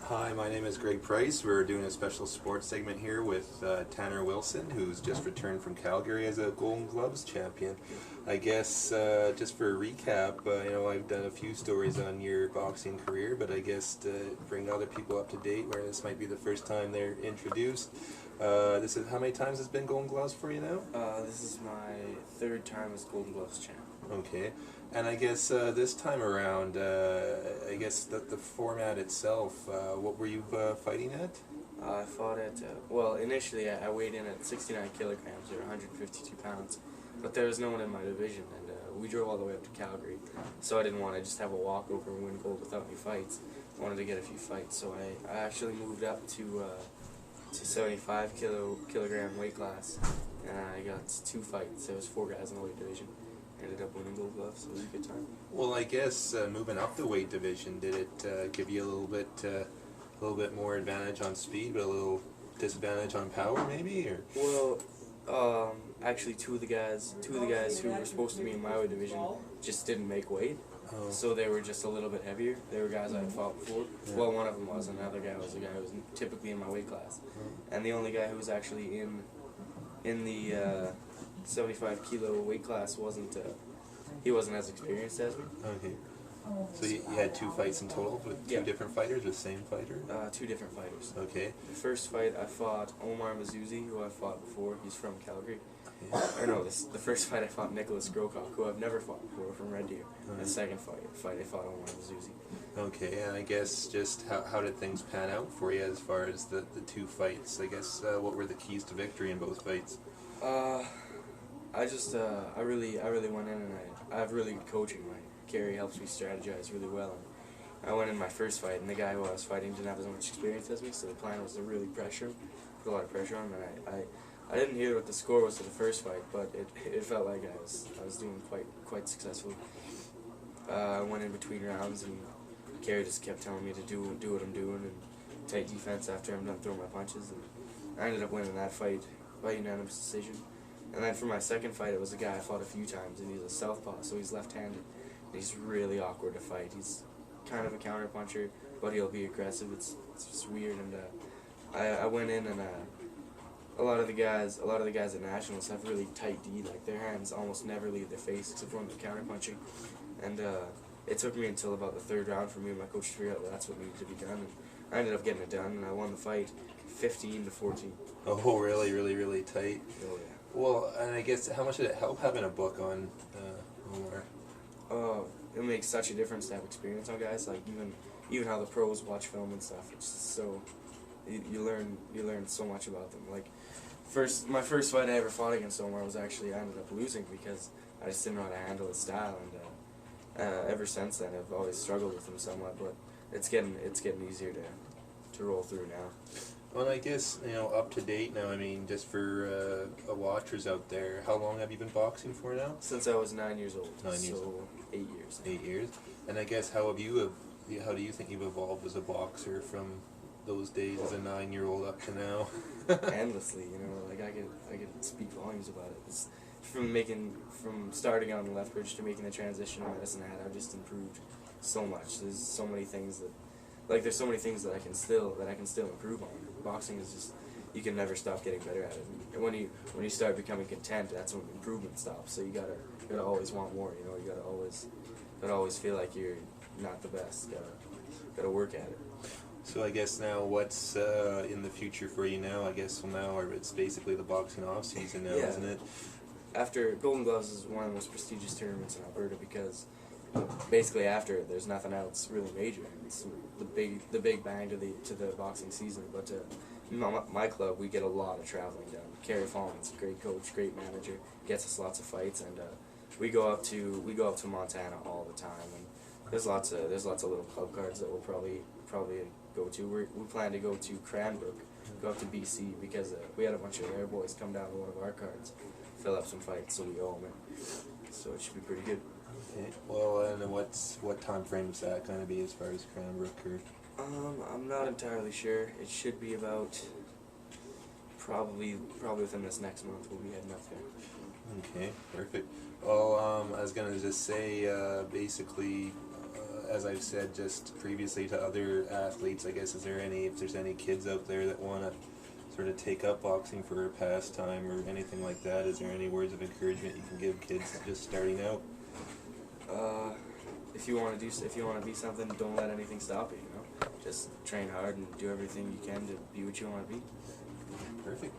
Hi, my name is Greg Price. We're doing a special sports segment here with Tanner Wilson, who's just returned from Calgary as a Golden Gloves champion. I guess just for a recap, I've done a few stories on your boxing career, but I guess to bring other people up to date, where this might be the first time they're introduced. This is how many times has been Golden Gloves for you now? This is my third time as Golden Gloves champ. Okay, and I guess this time around, I guess the format itself, what were you fighting at? I fought at, well, initially I weighed in at 69 kilograms or 152 pounds, but there was no one in my division, and we drove all the way up to Calgary, so I didn't want to just have a walkover and win gold without any fights. I wanted to get a few fights, so I actually moved up to 75 kilogram weight class, and I got 2 fights. There was 4 guys in the weight division. Ended up winning Gold Gloves, so it was a good time. Well, I guess moving up the weight division, did it give you a little bit more advantage on speed, but a little disadvantage on power, maybe? Or Well, actually, two of the guys who were supposed to be in my weight division just didn't make weight, so they were just a little bit heavier. They were guys I had fought before. Yeah. Well, one of them was, and another guy was a guy who was typically in my weight class, and the only guy who was actually in the 75 kilo weight class wasn't as experienced as me. Okay. So you had 2 fights in total with 2 different fighters, or the same fighter? 2 different fighters. Okay. The first fight I fought Omar Mazzuzi, who I fought before. He's from Calgary. Or no, the first fight I fought Nicholas Grocock, who I've never fought before, from Red Deer. The second fight I fought Omar Mazzuzi. Okay, and I guess just how did things pan out for you as far as the 2 fights? I guess what were the keys to victory in both fights? I really went in, and I have really good coaching. Gary helps me strategize really well. And I went in my first fight, and the guy who I was fighting didn't have as much experience as me, so the plan was to really pressure him, put a lot of pressure on him. And I didn't hear what the score was for the first fight, but it felt like I was doing quite successfully. I went in between rounds, and Gary just kept telling me to do what I'm doing and take defense after I'm done throwing my punches. And I ended up winning that fight by unanimous decision. And then for my second fight, it was a guy I fought a few times, and he's a southpaw, so he's left-handed. He's really awkward to fight. He's kind of a counter-puncher, but he'll be aggressive. It's just weird. And I went in, and a lot of the guys at Nationals have really tight D. Like, their hands almost never leave their face except for when they're counter-punching. And it took me until about the 3rd round for me and my coach to figure out that that's what needed to be done. And I ended up getting it done, and I won the fight 15-14. Oh, really, really, really tight. Oh, yeah. Well, and I guess how much did it help having a book on Omar? It makes such a difference to have experience on guys. Like even how the pros watch film and stuff. It's just so you learn so much about them. Like my first fight I ever fought against Omar was actually I ended up losing because I just didn't know how to handle his style. And ever since then I've always struggled with him somewhat. But it's getting easier to roll through now. Well, I guess, up to date now, I mean, just for watchers out there, how long have you been boxing for now? Since I was 9 years old. 9 years old. 8 years. 8 years. And I guess how do you think you've evolved as a boxer from those days as a 9-year-old up to now? Endlessly, like I could speak volumes about it. It's from starting on the left bridge to making the transition to Medicine Hat, I've just improved so much. There's so many things that I can still improve on. Boxing is just, you can never stop getting better at it. And when you start becoming content, that's when improvement stops. So you gotta always want more. You gotta always feel like you're not the best. Gotta work at it. So I guess now, what's in the future for you now? I guess now it's basically the boxing off season now, yeah. Isn't it? After Golden Gloves is one of the most prestigious tournaments in Alberta because basically after it, there's nothing else really major. It's the big bang to the boxing season. But my club, we get a lot of traveling done. Kerry Fallman's a great coach, great manager, gets us lots of fights, and we go up to Montana all the time. And there's lots of little club cards that we'll probably go to. We plan to go to Cranbrook, go up to BC because we had a bunch of their boys come down to one of our cards, fill up some fights, so we owe them it. So it should be pretty good. Okay. Well, and what time frame is that going to be as far as Cranbrook? Or? I'm not entirely sure. It should be about probably within this next month we'll be heading up there. Okay, perfect. Well, I was going to just say, basically, as I've said just previously to other athletes, I guess, if there's any kids out there that want to sort of take up boxing for a pastime or anything like that, is there any words of encouragement you can give kids just starting out? If you want to be something, don't let anything stop you. Just train hard and do everything you can to be what you want to be. Perfect.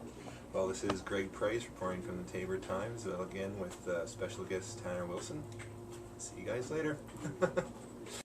Well, this is Greg Price reporting from the Tabor Times, again with special guest Tanner Wilson. See you guys later.